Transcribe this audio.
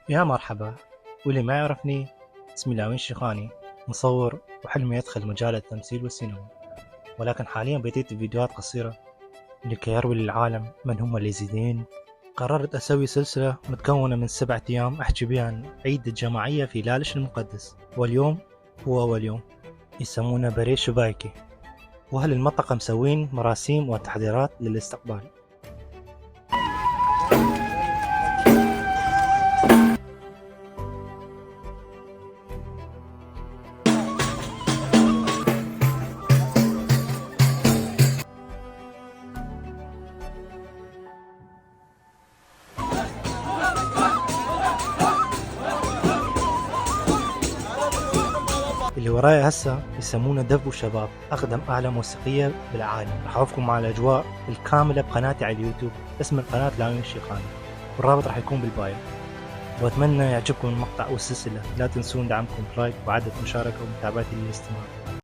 يا مرحبا، واللي ما يعرفني اسمي لاوين شيخاني، مصور وحلمي أدخل مجال التمثيل والسينما، ولكن حاليا بديت بفيديوهات قصيرة لكي أروي للعالم من هم اليزيديين. قررت أسوي سلسلة متكونة من 7 أيام أحكي بها عن عيد الجماعية في لالش المقدس، واليوم هو أول يوم يسمونه بري شبايكي، وأهل المنطقة مسوين مراسيم وتحضيرات للاستقبال. اللي ورايا هسه يسمونه دب وشباب، أقدم آلة موسيقية بالعالم. راح أوفقكم مع الأجواء الكاملة بقناتي على اليوتيوب، اسم القناة لاوين الشيخاني، والرابط راح يكون بالبايو. وأتمنى يعجبكم المقطع والسلسلة. لا تنسون دعمكم بلايك وإعادة مشاركة ومتابعتي للاستماع.